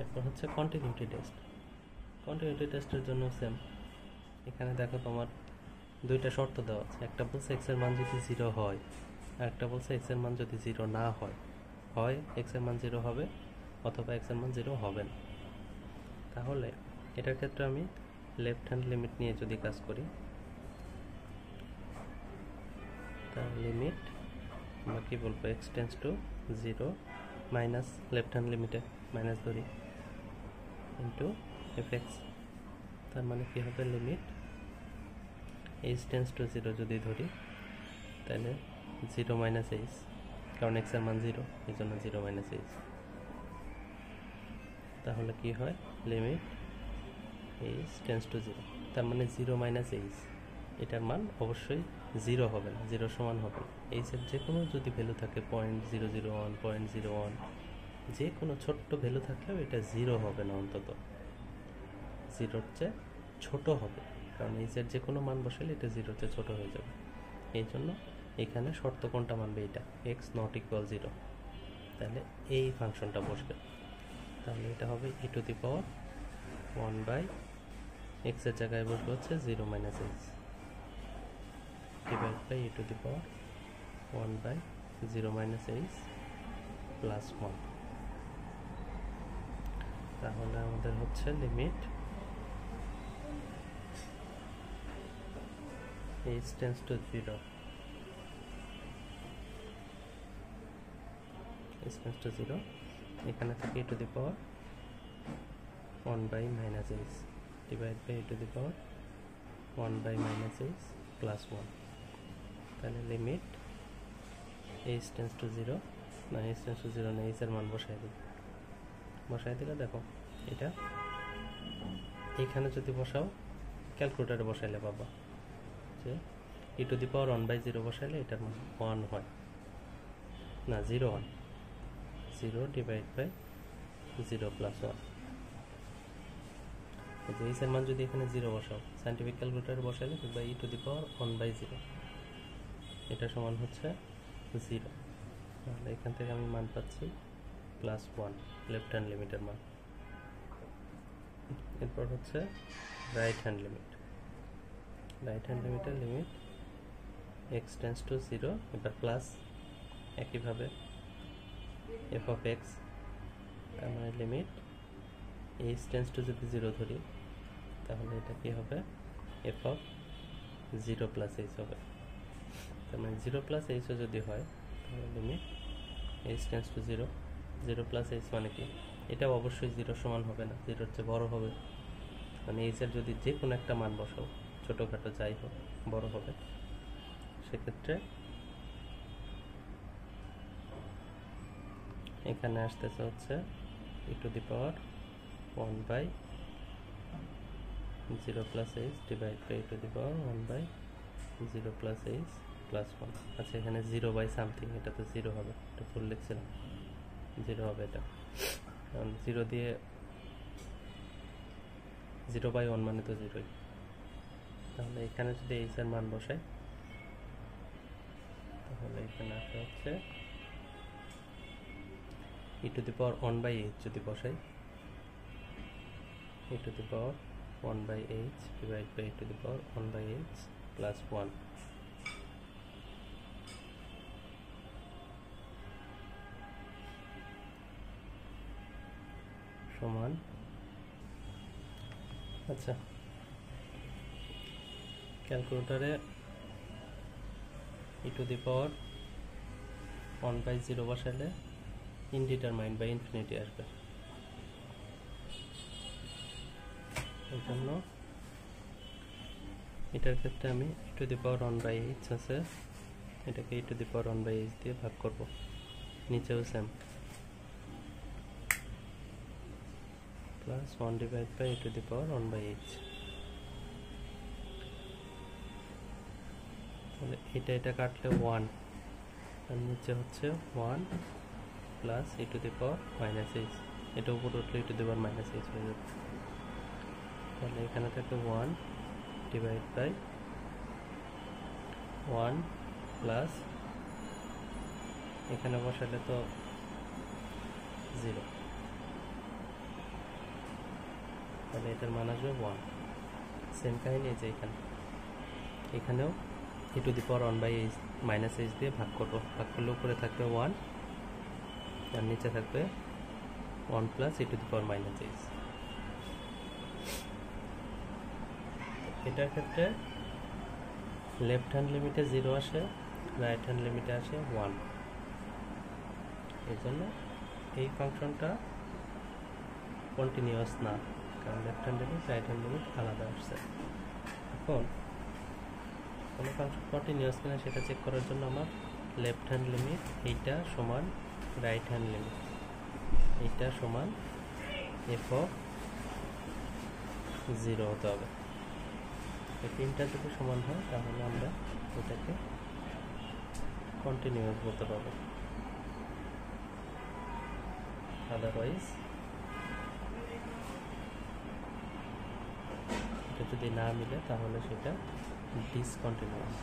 এরপর হচ্ছে continuity test. Continuity টেস্টের জন্য সেম, এখানে দেখো তোমার দুইটা শর্ত দেওয়া আছে। একটা বলছে এক্সের মান যদি 0 হয়, আর একটা বলছে এক্সের মান যদি 0 না হয়। হয় এক্সের মান 0 হবে অথবা এক্সের মান 0 হবে না। তাহলে এটার ক্ষেত্রে আমি লেফট হ্যান্ড লিমিট নিয়ে যদি কাজ করি, তার লিমিট আমরা কী বলবো, x tends to 0 minus left hand লিমিটে মাইনাস ধরি ইন্টু এফ এক্স। তার মানে কী হবে, লিমিট এইচ টেন্স টু 0 যদি ধরি তাহলে 0 মাইনাস এইচ, কারণ এক্সের মান 0, এই জন্য 0 মাইনাস এইচ। তাহলে কি হয়, লিমিট এইচ টেন্স টু 0, তার মানে 0 মাইনাস এইচ, এটার মান অবশ্যই 0 হবে না, 0 সমান হবে। এইচের যে কোনো যদি ভ্যালু থাকে 0.001, 0.01, যে কোনো ছোট্ট ভ্যালু থাকলেও এটা 0 হবে না, অন্তত 0-র চেয়ে ছোটো হবে, কারণ এইচের যে কোনো মান বসালে এটা 0-র চেয়ে ছোটো হয়ে যাবে। এই জন্য এখানে শর্ত কোনটা মানবে, এটা এক্স নট ইকুয়াল 0, তাহলে এই ফাংশনটা বসবে। তাহলে এটা হবে e to the power 1 by এক্সের জায়গায় বসবে হচ্ছে 0 minus H divide by e to the power 1 by 0 minus H plus 1। তাহলে আমাদের হচ্ছে limit H tends to 0, H tends to 0, এখানে থেকে e to the power 1 by minus H divide by e to the power 1 by minus H plus 1। তাহলে limit H tends to 0, না H tends to 0 না, এইচের মান বসাই দিলে দেখো এটা এইখানে যদি বসাও, ক্যালকুলেটারে বসাইলে পাবা যে e to the power 1 by 0 বসাইলে এটার মান 1 হয় না, 0 হয়, 0 ডিভাইড বাই 0 প্লাস 1। এইচের মান যদি এখানে 0 বসাও, সাইন্টিফিক ক্যালকুলেটারে বসাইলে দেখবা e to the power 1 by 0, এটা সমান হচ্ছে 0। তাহলে এখান থেকে আমি মান পাচ্ছি প্লাস 1, লেফট হ্যান্ড লিমিটের মান। এরপর হচ্ছে right hand limit. Right hand লিমিটের লিমিট এক্স টেন্স টু 0, এবার প্লাস একইভাবে এফ অফ এক্স, তার মানে লিমিট এইচ টেন্স টু যদি 0 ধরি তাহলে এটা কি হবে, এফ অফ 0 প্লাস এইচ হবে। তার মানে 0 প্লাস এইচও যদি হয় তাহলে limit H tends to 0, 0 plus H মানে কি, এটাও অবশ্যই 0 সমান হবে না, 0-র চেয়ে বড় হবে। মানে এইচের যদি যে কোনো একটা মান বসাও, ছোটোখাটো যাই হোক, বড় হবে। সেক্ষেত্রে এখানে আসতেছে হচ্ছে e to the power 1 by 0 plus H divide by e to the power 1 by 0 plus H plus 1। আচ্ছা, এখানে 0 বাই সামথিং, এটা তো 0 হবে, এটা ফুল লিখছিলাম, 0 হবে এটা, কারণ 0 দিয়ে 0 বাই 1 মানে তো 0ই। তাহলে এখানে যদি এইচের মান বসাই তাহলে এখানে আসা হচ্ছে e to the power 1 by H যদি বসাই, e to the power 1 by H divide by e to the power 1 by H plus 1 সমান। আচ্ছা, ক্যালকুলেটারে e to the power 1 by 0 বসালে ইনডিটারমাইন্ড বা ইনফিনিটি আসবে, এই জন্য এটার ক্ষেত্রে আমি e to the power 1 by H আছে, এটাকে e to the power 1 by H দিয়ে ভাগ করব, নিচেও same, plus 1 divide by e to the power 1 by H. তাহলে এটা কাটলে 1, আর নিচে হচ্ছে 1 plus e to the power minus H, এটা উপরে উঠলে e to the power minus H হয়ে যাবে। তাহলে এখানে থাকে 1 ডিভাইড বাই 1 প্লাস, এখানে বসালে তো 0, তাহলে এটার মান আসবে 1। সেম কাহিনী যে এখানেও e to the power 1/h minus h দিয়ে ভাগ করবো, ভাগ করলে উপরে থাকবে 1 আর নিচে থাকবে 1 plus e to the power minus h। এটার ক্ষেত্রে লেফট হ্যান্ড লিমিটে 0 আসে, রাইট হ্যান্ড লিমিটে আসে 1। এই জন্য এই ফাংশনটা কন্টিনিউয়াস না, কারণ left hand limit right hand limit আলাদা আসছে। এখন কোনো ফাংশন কন্টিনিউয়াস কিনা সেটা চেক করার জন্য আমার লেফট হ্যান্ড লিমিট এইটা সমান রাইট হ্যান্ড লিমিট এইটা সমান f(0) হতে হবে। এই তিনটা যদি সমান হয় তাহলে আমরা এটাকে কন্টিনিউয়াস বলতে পারবো, আদারওয়াইজ এটা যদি না মিলে তাহলে সেটা ডিসকন্টিনিউয়াস।